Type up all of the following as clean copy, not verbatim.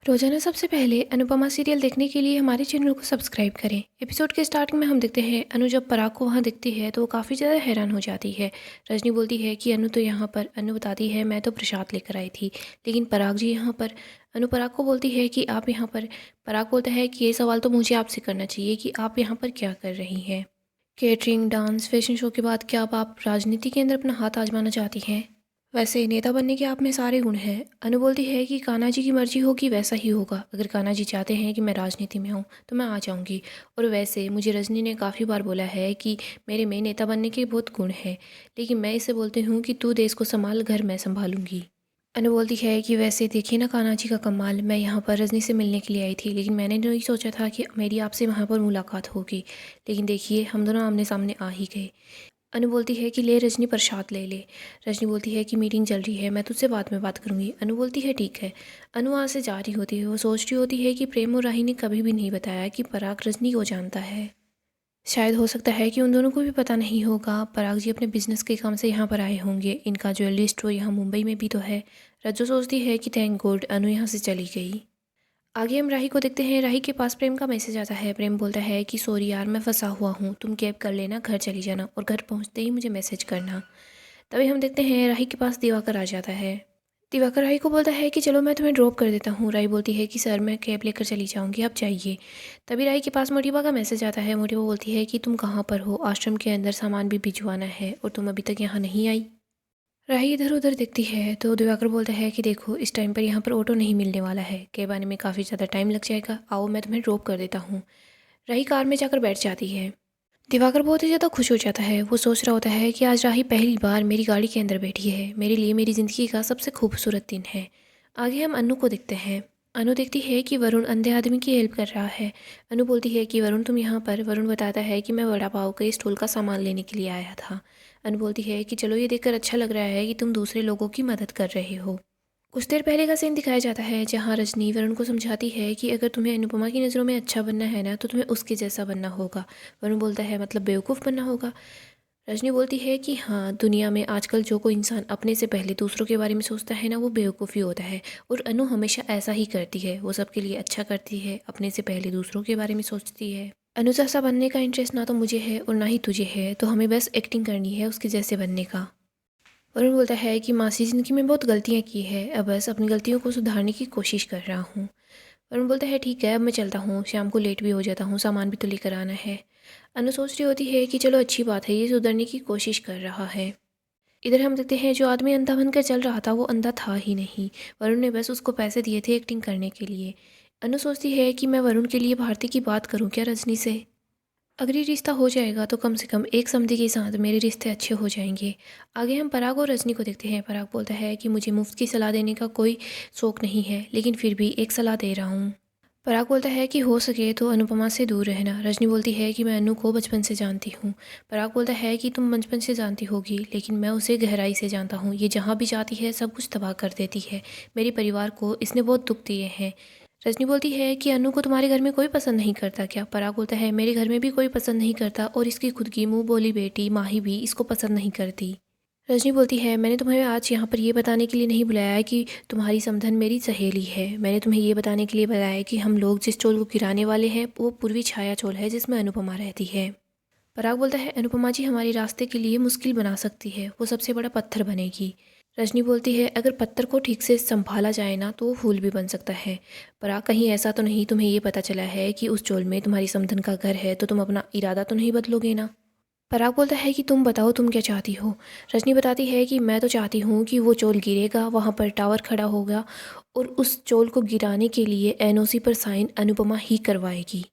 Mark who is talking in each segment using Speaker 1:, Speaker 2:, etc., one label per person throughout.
Speaker 1: रोजाना सबसे पहले अनुपमा सीरियल देखने के लिए हमारे चैनल को सब्सक्राइब करें। एपिसोड के स्टार्टिंग में हम देखते हैं अनु जब पराग को वहाँ दिखती है तो वो काफ़ी ज़्यादा हैरान हो जाती है। रजनी बोलती है कि अनु तो यहाँ पर, अनु बताती है मैं तो प्रसाद लेकर आई थी, लेकिन पराग जी यहाँ पर। अनु पराग को बोलती है कि आप यहाँ पर। पराग बोलता है कि ये सवाल तो मुझे आपसे करना चाहिए कि आप यहाँ पर क्या कर रही हैं। केटरिंग, डांस, फैशन शो के बाद क्या अब आप राजनीति के अंदर अपना हाथ आजमाना चाहती हैं? वैसे नेता बनने के आप में सारे गुण हैं। अनु बोलती है कि कान्हा जी की मर्जी होगी वैसा ही होगा। अगर कान्हा जी चाहते हैं कि मैं राजनीति में आऊँ तो मैं आ जाऊँगी। और वैसे मुझे रजनी ने काफ़ी बार बोला है कि मेरे में नेता बनने के बहुत गुण हैं, लेकिन मैं इसे बोलती हूँ कि तू देश को संभाल, घर मैं संभालूंगी। अनु बोलती है कि वैसे देखिए ना कान्हा जी का कमाल, मैं यहाँ पर रजनी से मिलने के लिए आई थी, लेकिन मैंने नहीं सोचा था कि मेरी आपसे वहाँ पर मुलाकात होगी। लेकिन देखिए हम दोनों आमने सामने आ ही गए। अनु बोलती है कि ले रजनी प्रसाद ले ले। रजनी बोलती है कि मीटिंग चल रही है, मैं तुझसे बाद में बात करूंगी। अनु बोलती है ठीक है। अनु वहाँ से जा रही होती है। वो सोच रही होती है कि प्रेम और राही ने कभी भी नहीं बताया कि पराग रजनी को जानता है। शायद हो सकता है कि उन दोनों को भी पता नहीं होगा। पराग जी अपने बिजनेस के काम से यहाँ पर आए होंगे। इनका ज्वेलरी स्टोर यहाँ मुंबई में भी तो है। रज्जो सोचती है कि थैंक गॉड अनु यहाँ से चली गई। आगे हम राही को देखते हैं। राही के पास प्रेम का मैसेज आता है। प्रेम बोलता है कि सॉरी यार मैं फंसा हुआ हूँ, तुम कैब कर लेना, घर चली जाना और घर पहुँचते ही मुझे मैसेज करना। तभी हम देखते हैं राही के पास दिवाकर आ जाता है। दिवाकर राही को बोलता है कि चलो मैं तुम्हें ड्रॉप कर देता हूँ। राही बोलती है कि सर मैं कैब लेकर चली जाऊँगी, आप जाइए। तभी राही के पास मोटिवा का मैसेज आता है। मोटिवा बोलती है कि तुम कहाँ पर हो, आश्रम के अंदर सामान भी भिजवाना है और तुम अभी तक यहाँ नहीं आई। राही इधर उधर देखती है तो दिवाकर बोलता है कि देखो इस टाइम पर यहाँ पर ऑटो नहीं मिलने वाला है, कैब आने में काफ़ी ज़्यादा टाइम लग जाएगा, आओ मैं तुम्हें ड्रॉप कर देता हूँ। राही कार में जाकर बैठ जाती है। दिवाकर बहुत ही ज़्यादा खुश हो जाता है। वो सोच रहा होता है कि आज राही पहली बार मेरी गाड़ी के अंदर बैठी है, मेरे लिए मेरी ज़िंदगी का सबसे खूबसूरत दिन है। आगे हम अनु को देखते हैं। अनु देखती है कि वरुण अंधे आदमी की हेल्प कर रहा है। अनु बोलती है कि वरुण तुम यहाँ पर। वरुण बताता है कि मैं वड़ा पाव के स्टॉल का सामान लेने के लिए आया था। अनु बोलती है कि चलो ये देखकर अच्छा लग रहा है कि तुम दूसरे लोगों की मदद कर रहे हो। कुछ देर पहले का सीन दिखाया जाता है जहाँ रजनी वरुण को समझाती है कि अगर तुम्हें अनुपमा की नज़रों में अच्छा बनना है ना तो तुम्हें उसके जैसा बनना होगा। वरुण बोलता है मतलब बेवकूफ़ बनना होगा। रजनी बोलती है कि हाँ, दुनिया में आजकल जो कोई इंसान अपने से पहले दूसरों के बारे में सोचता है ना वो बेवकूफ़ी होता है। और अनु हमेशा ऐसा ही करती है, वो सबके लिए अच्छा करती है, अपने से पहले दूसरों के बारे में सोचती है। अनु जैसा बनने का इंटरेस्ट ना तो मुझे है और ना ही तुझे है, तो हमें बस एक्टिंग करनी है उसके जैसे बनने का। वरुण बोलता है कि मासी ज़िंदगी में बहुत गलतियाँ की है, अब बस अपनी गलतियों को सुधारने की कोशिश कर रहा हूँ। वरुण बोलता है ठीक है अब मैं चलता हूँ, शाम को लेट भी हो जाता हूँ, सामान भी तो लेकर आना है। अनु सोच रही होती है कि चलो अच्छी बात है, ये सुधरने की कोशिश कर रहा है। इधर हम देखते हैं जो आदमी अंधा बनकर चल रहा था वो अंधा था ही नहीं। वरुण ने बस उसको पैसे दिए थे एक्टिंग करने के लिए। अनु सोचती है कि मैं वरुण के लिए भारती की बात करूँ क्या रजनी से। अगर ये रिश्ता हो जाएगा तो कम से कम एक समझी के साथ मेरे रिश्ते अच्छे हो जाएंगे। आगे हम पराग और रजनी को देखते हैं। पराग बोलता है कि मुझे मुफ्त की सलाह देने का कोई शौक नहीं है, लेकिन फिर भी एक सलाह दे रहा हूँ। पराग बोलता है कि हो सके तो अनुपमा से दूर रहना। रजनी बोलती है कि मैं अनु को बचपन से जानती हूँ। पराग बोलता है कि तुम बचपन से जानती होगी, लेकिन मैं उसे गहराई से जानता हूँ। ये जहाँ भी जाती है सब कुछ तबाह कर देती है। मेरे परिवार को इसने बहुत दुख दिए हैं। रजनी बोलती है कि अनु को तुम्हारे घर में कोई पसंद नहीं करता क्या। पराग बोलता है मेरे घर में भी कोई पसंद नहीं करता और इसकी खुद की मुँह बोली बेटी माही भी इसको पसंद नहीं करती। रजनी बोलती है मैंने तुम्हें आज यहाँ पर ये बताने के लिए नहीं बुलाया है कि तुम्हारी समधन मेरी सहेली है। मैंने तुम्हें ये बताने के लिए बुलाया है कि हम लोग जिस चोल को गिराने वाले हैं वो पूर्वी छाया चोल है जिसमें अनुपमा रहती है। पराग बोलता है अनुपमा जी हमारे रास्ते के लिए मुश्किल बना सकती है, वो सबसे बड़ा पत्थर बनेगी। रजनी बोलती है अगर पत्थर को ठीक से संभाला जाए ना तो वो फूल भी बन सकता है। पराग कहीं ऐसा तो नहीं तुम्हें ये पता चला है कि उस चोल में तुम्हारी समधन का घर है तो तुम अपना इरादा तो नहीं बदलोगे ना। पराग बोलता है कि तुम बताओ तुम क्या चाहती हो। रजनी बताती है कि मैं तो चाहती हूँ कि वो चोल गिरेगा, वहाँ पर टावर खड़ा होगा और उस चोल को गिराने के लिए एनओसी पर साइन अनुपमा ही करवाएगी।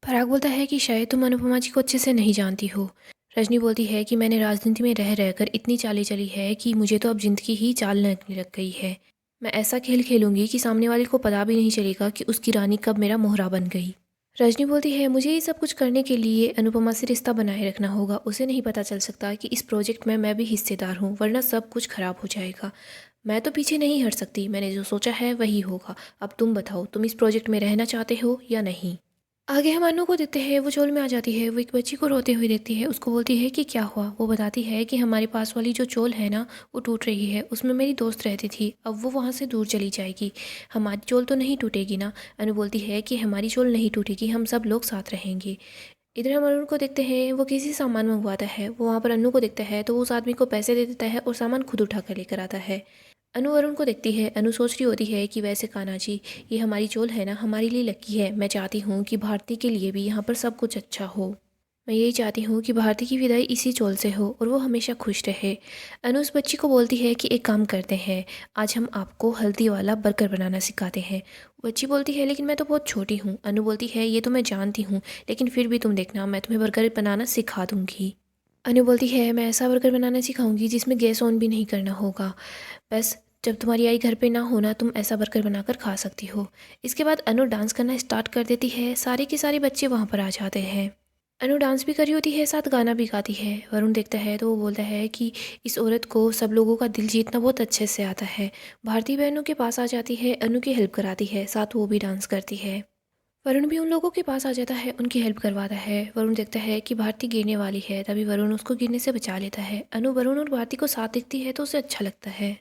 Speaker 1: पराग बोलता है कि शायद तुम अनुपमा जी को अच्छे से नहीं जानती हो। रजनी बोलती है कि मैंने राजनीति में रह रहकर इतनी चालें चली है कि मुझे तो अब जिंदगी ही चाल लगने लग गई है। मैं ऐसा खेल खेलूंगी कि सामने वाले को पता भी नहीं चलेगा कि उसकी रानी कब मेरा मोहरा बन गई। रजनी बोलती है मुझे ये सब कुछ करने के लिए अनुपमा से रिश्ता बनाए रखना होगा। उसे नहीं पता चल सकता कि इस प्रोजेक्ट में मैं भी हिस्सेदार हूँ, वरना सब कुछ खराब हो जाएगा। मैं तो पीछे नहीं हट सकती, मैंने जो सोचा है वही होगा। अब तुम बताओ तुम इस प्रोजेक्ट में रहना चाहते हो या नहीं। आगे हम अनु को देखते हैं, वो चोल में आ जाती है। वो एक बच्ची को रोते हुए देखती है, उसको बोलती है कि क्या हुआ। वो बताती है कि हमारे पास वाली जो चोल है ना, वो टूट रही है, उसमें मेरी दोस्त रहती थी, अब वो वहाँ से दूर चली जाएगी, हमारी चोल तो नहीं टूटेगी ना। अनु बोलती है कि हमारी चोल नहीं टूटेगी, हम सब लोग साथ रहेंगे। इधर हम अनु को देखते हैं, वो किसी सामान मंगवाता है, वो वहाँ पर अनु को देखता है तो वो उस आदमी को पैसे दे देता है और सामान खुद उठा कर लेकर आता है। अनु वरुण को देखती है, अनु सोच रही होती है कि वैसे कान्हा जी, ये हमारी चोल है ना, हमारे लिए लकी है। मैं चाहती हूँ कि भारती के लिए भी यहाँ पर सब कुछ अच्छा हो। मैं यही चाहती हूँ कि भारती की विदाई इसी चोल से हो और वो हमेशा खुश रहे। अनु उस बच्ची को बोलती है कि एक काम करते हैं, आज हम आपको हल्दी वाला बर्गर बनाना सिखाते हैं। बच्ची बोलती है लेकिन मैं तो बहुत छोटी हूँ। अनु बोलती है ये तो मैं जानती हूँ, लेकिन फिर भी तुम देखना, मैं तुम्हें बर्गर बनाना सिखा दूँगी। अनु बोलती है मैं ऐसा बर्गर बनाना सिखाऊंगी जिसमें गैस ऑन भी नहीं करना होगा, बस जब तुम्हारी आई घर पे ना होना तुम ऐसा बर्गर बनाकर खा सकती हो। इसके बाद अनु डांस करना स्टार्ट कर देती है, सारे के सारे बच्चे वहाँ पर आ जाते हैं। अनु डांस भी कर रही होती है, साथ गाना भी गाती है। वरुण देखता है तो वो बोलता है कि इस औरत को सब लोगों का दिल जीतना बहुत अच्छे से आता है। भारती बहनों के पास आ जाती है, अनु की हेल्प कराती है, साथ वो भी डांस करती है। वरुण भी उन लोगों के पास आ जाता है, उनकी हेल्प करवाता है। वरुण देखता है कि भारती गिरने वाली है, तभी वरुण उसको गिरने से बचा लेता है। अनु वरुण और भारती को साथ देखती है तो उसे अच्छा लगता है।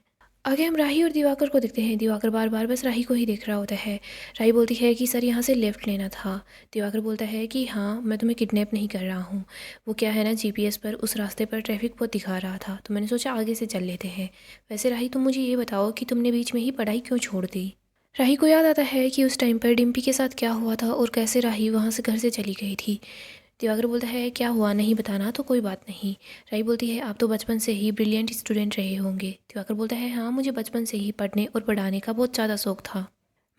Speaker 1: आगे हम राही और दिवाकर को देखते हैं। दिवाकर बार बार बस राही को ही देख रहा होता है। राही बोलती है कि सर यहाँ से लेफ़्ट लेना था। दिवाकर बोलता है कि हाँ, मैं तुम्हें किडनैप नहीं कर रहा हूँ, वो क्या है ना, जीपीएस पर उस रास्ते पर ट्रैफिक बहुत दिखा रहा था तो मैंने सोचा आगे से चल लेते हैं। वैसे राही तुम मुझे ये बताओ कि तुमने बीच में ही पढ़ाई क्यों छोड़ दी। राही को याद आता है कि उस टाइम पर डिम्पी के साथ क्या हुआ था और कैसे राही वहाँ से घर से चली गई थी। दिवाकर बोलता है क्या हुआ, नहीं बताना तो कोई बात नहीं। राही बोलती है आप तो बचपन से ही ब्रिलियंट स्टूडेंट रहे होंगे। दिवाकर बोलता है हाँ, मुझे बचपन से ही पढ़ने और पढ़ाने का बहुत ज़्यादा शौक था,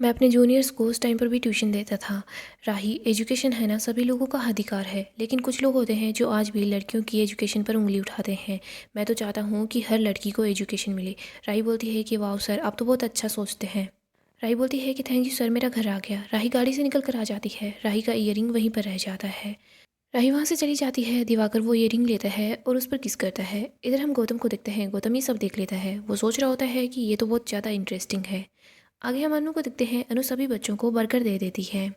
Speaker 1: मैं अपने जूनियर्स को उस टाइम पर भी ट्यूशन देता था। राही, एजुकेशन है ना, सभी लोगों का अधिकार है, लेकिन कुछ लोग होते हैं जो आज भी लड़कियों की एजुकेशन पर उंगली उठाते हैं। मैं तो चाहता हूँ कि हर लड़की को एजुकेशन मिले। राही बोलती है कि वाह सर, आप तो बहुत अच्छा सोचते हैं। राही बोलती है कि थैंक यू सर, मेरा घर आ गया। राही गाड़ी से निकल कर आ जाती है, राही का ईयरिंग वहीं पर रह जाता है। राही वहाँ से चली जाती है। दिवाकर वो ईयरिंग लेता है और उस पर किस करता है। इधर हम गौतम को देखते हैं, गौतम ये सब देख लेता है। वो सोच रहा होता है कि ये तो बहुत ज़्यादा इंटरेस्टिंग है। आगे हम अनु को देखते हैं। अनु सभी बच्चों को बर्गर दे देती है।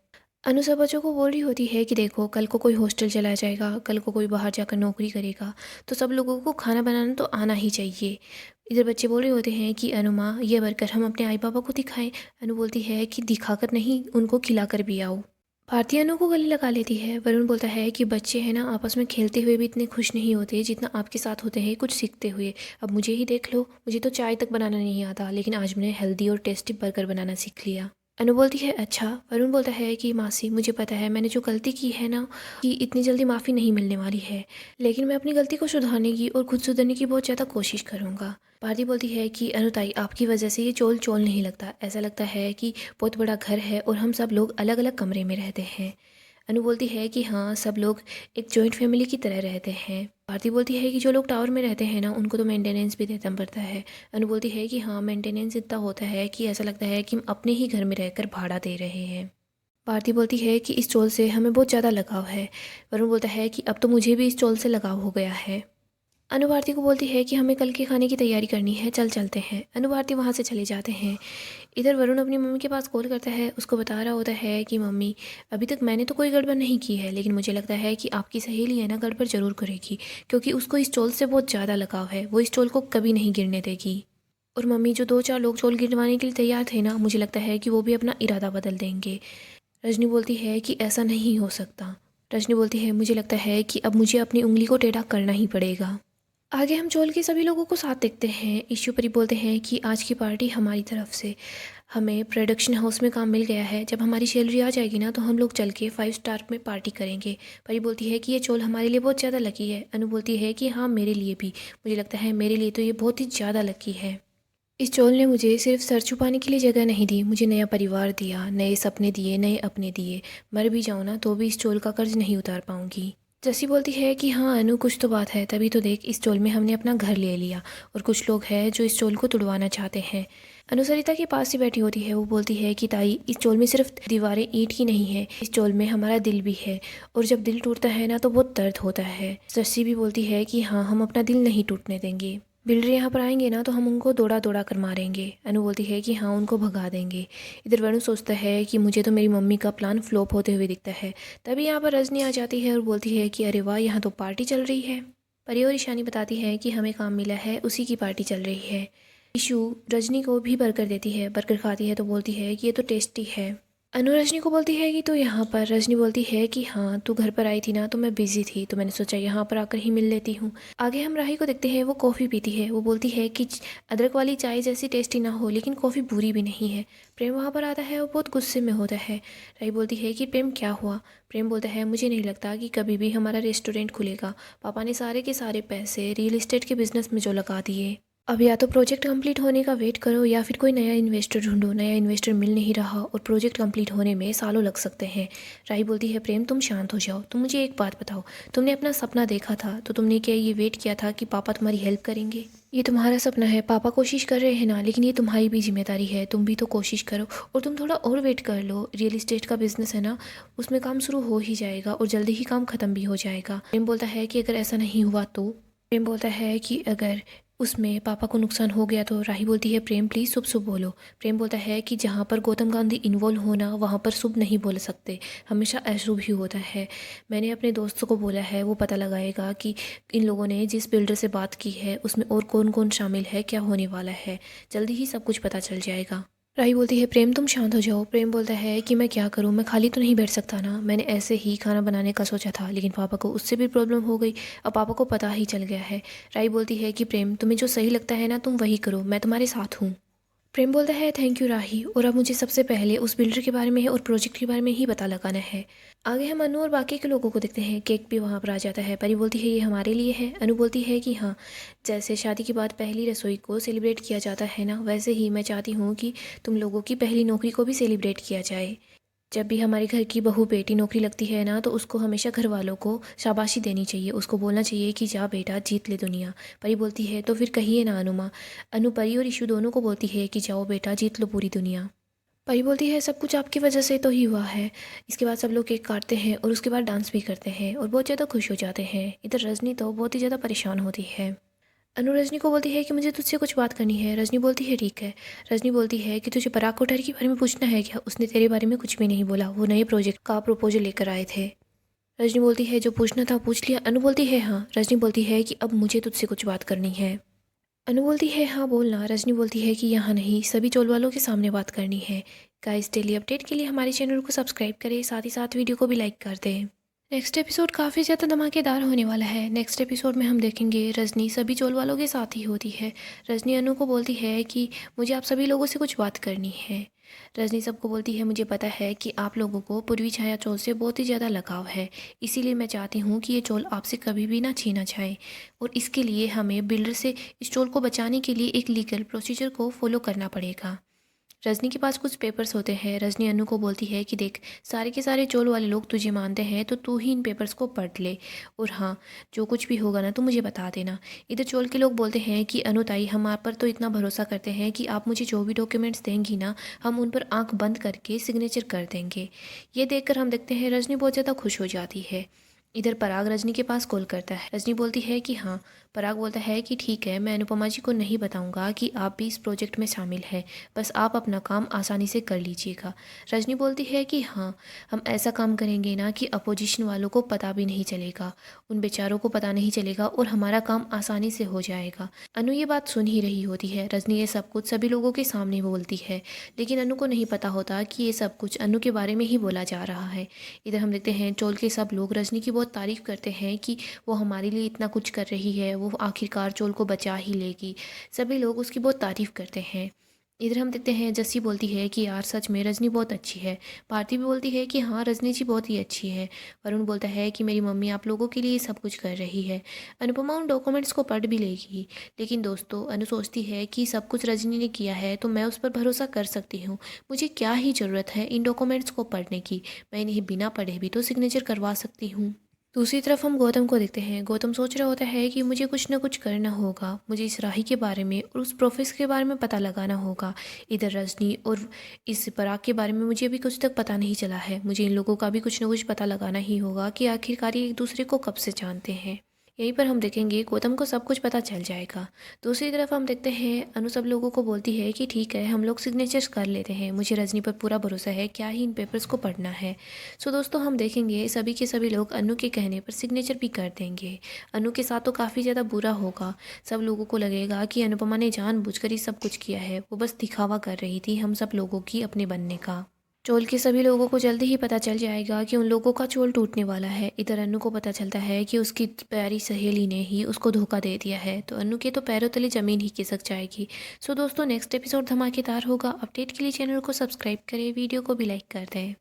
Speaker 1: अनु सब बच्चों को बोल रही होती है कि देखो, कल को कोई हॉस्टल चला जाएगा, कल को कोई बाहर जाकर नौकरी करेगा, तो सब लोगों को खाना बनाना तो आना ही चाहिए। इधर बच्चे बोल रहे होते हैं कि अनु माँ, ये बर्गर हम अपने आई पापा को दिखाएं। अनु बोलती है कि दिखाकर नहीं, उनको खिलाकर भी आओ। भारती अनु को गले लगा लेती है। वरुण बोलता है कि बच्चे हैं ना, आपस में खेलते हुए भी इतने खुश नहीं होते जितना आपके साथ होते हैं कुछ सीखते हुए। अब मुझे ही देख लो, मुझे तो चाय तक बनाना नहीं आता, लेकिन आज मैंने हेल्दी और टेस्टी बर्गर बनाना सीख लिया। अनु बोलती है अच्छा। वरुण बोलता है कि मासी, मुझे पता है मैंने जो गलती की है ना, कि इतनी जल्दी माफ़ी नहीं मिलने वाली है, लेकिन मैं अपनी गलती को सुधारने की और खुद सुधरने की बहुत ज़्यादा कोशिश करूँगा। भारती बोलती है कि अनुताई, आपकी वजह से ये चोल चोल नहीं लगता, ऐसा लगता है कि बहुत बड़ा घर है और हम सब लोग अलग अलग कमरे में रहते हैं। अनु बोलती है कि हाँ, सब लोग एक जॉइंट फैमिली की तरह रहते हैं। भारती बोलती है कि जो लोग टावर में रहते हैं ना, उनको तो मेंटेनेंस भी देना पड़ता है। अनु बोलती है कि हाँ, मेंटेनेंस इतना होता है कि ऐसा लगता है कि हम अपने ही घर में रहकर भाड़ा दे रहे हैं। भारती बोलती है कि इस चोल से हमें बहुत ज़्यादा लगाव है। वरुण बोलता है कि अब तो मुझे भी इस चोल से लगाव हो गया है। अनु भारती को बोलती है कि हमें कल के खाने की तैयारी करनी है, चल चलते हैं। अनु भारती वहाँ से चले जाते हैं। इधर वरुण अपनी मम्मी के पास कॉल करता है, उसको बता रहा होता है कि मम्मी, अभी तक मैंने तो कोई गड़बड़ नहीं की है, लेकिन मुझे लगता है कि आपकी सहेली है ना, गड़बड़ ज़रूर करेगी, क्योंकि उसको इस चोल से बहुत ज़्यादा लगाव है, वो इस चोल को कभी नहीं गिरने देगी। और मम्मी, जो 2-4 लोग चोल गिरवाने के लिए तैयार थे ना, मुझे लगता है कि वो भी अपना इरादा बदल देंगे। रजनी बोलती है कि ऐसा नहीं हो सकता। रजनी बोलती है मुझे लगता है कि अब मुझे अपनी उंगली को टेढ़ा करना ही पड़ेगा। आगे हम चोल के सभी लोगों को साथ देखते हैं। ईशुपरी बोलते हैं कि आज की पार्टी हमारी तरफ से, हमें प्रोडक्शन हाउस में काम मिल गया है, जब हमारी सैलरी आ जाएगी ना तो हम लोग चल के 5 स्टार में पार्टी करेंगे। परी बोलती है कि ये चोल हमारे लिए बहुत ज़्यादा लकी है। अनु बोलती है कि हाँ, मेरे लिए भी, मुझे लगता है मेरे लिए तो ये बहुत ही ज़्यादा लकी है। इस चोल ने मुझे सिर्फ सर छुपाने के लिए जगह नहीं दी, मुझे नया परिवार दिया, नए सपने दिए, नए अपने दिए। मर भी जाऊँ ना तो भी इस चोल का कर्ज नहीं उतार पाऊँगी। जसी बोलती है कि हाँ अनु, कुछ तो बात है, तभी तो देख, इस चोल में हमने अपना घर ले लिया और कुछ लोग हैं जो इस चोल को तुड़वाना चाहते हैं। अनु सरिता के पास ही बैठी होती है। वो बोलती है कि ताई, इस चोल में सिर्फ दीवारें ईंट की नहीं है, इस चोल में हमारा दिल भी है, और जब दिल टूटता है ना तो बहुत दर्द होता है। जस्सी भी बोलती है कि हाँ, हम अपना दिल नहीं टूटने देंगे। बिल्डर यहाँ पर आएंगे ना तो हम उनको दौड़ा दौड़ा कर मारेंगे। अनु बोलती है कि हाँ, उनको भगा देंगे। इधर वरुण सोचता है कि मुझे तो मेरी मम्मी का प्लान फ्लॉप होते हुए दिखता है। तभी यहाँ पर रजनी आ जाती है और बोलती है कि अरे वाह, यहाँ तो पार्टी चल रही है। परी और ईशानी बताती है कि हमें काम मिला है, उसी की पार्टी चल रही है। ईशु रजनी को भी बर्गर देती है। बर्गर खाती है तो बोलती है कि ये तो टेस्टी है। अनु रजनी को बोलती है कि तो यहाँ पर। रजनी बोलती है कि हाँ, तू घर पर आई थी ना तो मैं बिजी थी, तो मैंने सोचा यहाँ पर आकर ही मिल लेती हूँ। आगे हम राही को देखते हैं, वो कॉफ़ी पीती है। वो बोलती है कि अदरक वाली चाय जैसी टेस्टी ना हो, लेकिन कॉफ़ी बुरी भी नहीं है। प्रेम वहाँ पर आता है, वो बहुत गुस्से में होता है। राही बोलती है कि प्रेम क्या हुआ। प्रेम बोलता है मुझे नहीं लगता कि कभी भी हमारा रेस्टोरेंट खुलेगा। पापा ने सारे के सारे पैसे रियल इस्टेट के बिजनेस में जो लगा दिए। अब या तो प्रोजेक्ट कंप्लीट होने का वेट करो या फिर कोई नया इन्वेस्टर ढूंढो। नया इन्वेस्टर मिल नहीं रहा और प्रोजेक्ट कंप्लीट होने में सालों लग सकते हैं। राही बोलती है प्रेम तुम शांत हो जाओ। तुम मुझे एक बात बताओ, तुमने अपना सपना देखा था तो तुमने क्या ये वेट किया था कि पापा तुम्हारी हेल्प करेंगे? ये तुम्हारा सपना है, पापा कोशिश कर रहे हैं ना, लेकिन ये तुम्हारी भी जिम्मेदारी है। तुम भी तो कोशिश करो और तुम थोड़ा और वेट कर लो। रियल इस्टेट का बिजनेस है ना, उसमें काम शुरू हो ही जाएगा और जल्दी ही काम ख़त्म भी हो जाएगा। प्रेम बोलता है कि अगर ऐसा नहीं हुआ तो? प्रेम बोलता है कि अगर उसमें पापा को नुकसान हो गया तो? राही बोलती है प्रेम प्लीज़ शुभ शुभ बोलो। प्रेम बोलता है कि जहाँ पर गौतम गांधी इन्वॉल्व होना वहाँ पर शुभ नहीं बोल सकते, हमेशा अशुभ ही होता है। मैंने अपने दोस्तों को बोला है, वो पता लगाएगा कि इन लोगों ने जिस बिल्डर से बात की है उसमें और कौन कौन शामिल है, क्या होने वाला है। जल्दी ही सब कुछ पता चल जाएगा। राही बोलती है प्रेम तुम शांत हो जाओ। प्रेम बोलता है कि मैं क्या करूं, मैं खाली तो नहीं बैठ सकता ना। मैंने ऐसे ही खाना बनाने का सोचा था, लेकिन पापा को उससे भी प्रॉब्लम हो गई। अब पापा को पता ही चल गया है। राही बोलती है कि प्रेम तुम्हें जो सही लगता है ना तुम वही करो, मैं तुम्हारे साथ हूँ। प्रेम बोलता है थैंक यू राही, और अब मुझे सबसे पहले उस बिल्डर के बारे में और प्रोजेक्ट के बारे में ही पता लगाना है। आगे हम अनु और बाकी के लोगों को देखते हैं। केक भी वहाँ पर आ जाता है। परी बोलती है ये हमारे लिए है। अनु बोलती है कि हाँ, जैसे शादी के बाद पहली रसोई को सेलिब्रेट किया जाता है ना, वैसे ही मैं चाहती हूँ कि तुम लोगों की पहली नौकरी को भी सेलिब्रेट किया जाए। जब भी हमारे घर की बहू बेटी नौकरी लगती है ना तो उसको हमेशा घर वालों को शाबाशी देनी चाहिए, उसको बोलना चाहिए कि जा बेटा जीत ले दुनिया। परी बोलती है तो फिर कहिए ना अनुमा। अनु परी और ईशु दोनों को बोलती है कि जाओ बेटा जीत लो पूरी दुनिया। परी बोलती है सब कुछ आपकी वजह से तो ही हुआ है। इसके बाद सब लोग केक काटते हैं और उसके बाद डांस भी करते हैं और बहुत ज़्यादा खुश हो जाते हैं। इधर रजनी तो बहुत ही ज़्यादा परेशान होती है। अनु रजनी को बोलती है कि मुझे तुझसे कुछ बात करनी है। रजनी बोलती है ठीक है। रजनी बोलती है कि तुझे पराग कोठारी के बारे में पूछना है क्या? उसने तेरे बारे में कुछ भी नहीं बोला, वो नए प्रोजेक्ट का प्रपोजल लेकर आए थे। रजनी बोलती है जो पूछना था पूछ लिया। अनु बोलती है हाँ। रजनी बोलती है कि अब मुझे तुझसे कुछ बात करनी है। अनु बोलती है हाँ बोलना। रजनी बोलती है कि यहाँ नहीं, सभी चोल वालों के सामने बात करनी है। गाइस डेली अपडेट के लिए हमारे चैनल को सब्सक्राइब करें, साथ ही साथ वीडियो को भी लाइक कर दें। नेक्स्ट एपिसोड काफ़ी ज़्यादा धमाकेदार होने वाला है। नेक्स्ट एपिसोड में हम देखेंगे रजनी सभी चोल वालों के साथ ही होती है। रजनी अनु को बोलती है कि मुझे आप सभी लोगों से कुछ बात करनी है। रजनी सबको बोलती है मुझे पता है कि आप लोगों को पूर्वी छाया चोल से बहुत ही ज़्यादा लगाव है, इसीलिए मैं चाहती हूँ कि ये चोल आपसे कभी भी ना छीना जाए, और इसके लिए हमें बिल्डर से इस चोल को बचाने के लिए एक लीगल प्रोसीजर को फॉलो करना पड़ेगा। रजनी के पास कुछ पेपर्स होते हैं। रजनी अनु को बोलती है कि देख, सारे के सारे चोल वाले लोग तुझे मानते हैं तो तू ही इन पेपर्स को पढ़ ले, और हाँ, जो कुछ भी होगा ना तो मुझे बता देना। इधर चोल के लोग बोलते हैं कि अनु ताई, हम आप पर तो इतना भरोसा करते हैं कि आप मुझे जो भी डॉक्यूमेंट्स देंगी ना, हम उन पर आंख बंद करके सिग्नेचर कर देंगे। ये देखकर हम देखते हैं रजनी बहुत ज़्यादा खुश हो जाती है। इधर पराग रजनी के पास कॉल करता है। रजनी बोलती है कि हाँ। पराग बोलता है कि ठीक है, मैं अनुपमा जी को नहीं बताऊंगा कि आप भी इस प्रोजेक्ट में शामिल हैं, बस आप अपना काम आसानी से कर लीजिएगा। रजनी बोलती है कि हाँ, हम ऐसा काम करेंगे ना कि अपोजिशन वालों को पता भी नहीं चलेगा, उन बेचारों को पता नहीं चलेगा और हमारा काम आसानी से हो जाएगा। अनु ये बात सुन ही रही होती है। रजनी ये सब कुछ सभी लोगों के सामने बोलती है, लेकिन अनु को नहीं पता होता कि ये सब कुछ अनु के बारे में ही बोला जा रहा है। इधर हम देखते हैं चोल के सब लोग रजनी की बहुत तारीफ़ करते हैं कि वो हमारे लिए इतना कुछ कर रही है, वो आखिरकार चोल को बचा ही लेगी। सभी लोग उसकी बहुत तारीफ़ करते हैं। इधर हम देखते हैं जस्सी बोलती है कि यार सच में रजनी बहुत अच्छी है। भारती भी बोलती है कि हाँ, रजनी जी बहुत ही अच्छी है। वरुण बोलता है कि मेरी मम्मी आप लोगों के लिए सब कुछ कर रही है। अनुपमा उन डॉक्यूमेंट्स को पढ़ भी लेगी, लेकिन दोस्तों अनु सोचती है कि सब कुछ रजनी ने किया है तो मैं उस पर भरोसा कर सकती हूँ। मुझे क्या ही ज़रूरत है इन डॉक्यूमेंट्स को पढ़ने की, मैं इन्हें बिना पढ़े भी तो सिग्नेचर करवा सकती हूँ। दूसरी तरफ हम गौतम को देखते हैं। गौतम सोच रहा होता है कि मुझे कुछ ना कुछ करना होगा, मुझे इस राही के बारे में और उस प्रोफेसर के बारे में पता लगाना होगा। इधर रजनी और इस पराग के बारे में मुझे अभी कुछ तक पता नहीं चला है। मुझे इन लोगों का भी कुछ ना कुछ पता लगाना ही होगा कि आखिरकार ये एक दूसरे को कब से जानते हैं। यहीं पर हम देखेंगे गौतम को सब कुछ पता चल जाएगा। दूसरी तरफ हम देखते हैं अनु सब लोगों को बोलती है कि ठीक है हम लोग सिग्नेचर्स कर लेते हैं, मुझे रजनी पर पूरा भरोसा है, क्या ही इन पेपर्स को पढ़ना है। सो दोस्तों हम देखेंगे सभी के सभी लोग अनु के कहने पर सिग्नेचर भी कर देंगे। अनु के साथ तो काफ़ी ज़्यादा बुरा होगा, सब लोगों को लगेगा कि अनुपमा ने जानबूझकर ही सब कुछ किया है, वो बस दिखावा कर रही थी हम सब लोगों की अपने बनने का। चोल के सभी लोगों को जल्दी ही पता चल जाएगा कि उन लोगों का चोल टूटने वाला है। इधर अन्नू को पता चलता है कि उसकी प्यारी सहेली ने ही उसको धोखा दे दिया है, तो अन्नू के तो पैरों तले ज़मीन ही खिसक जाएगी। सो दोस्तों नेक्स्ट एपिसोड धमाकेदार होगा। अपडेट के लिए चैनल को सब्सक्राइब करें, वीडियो को भी लाइक कर दें।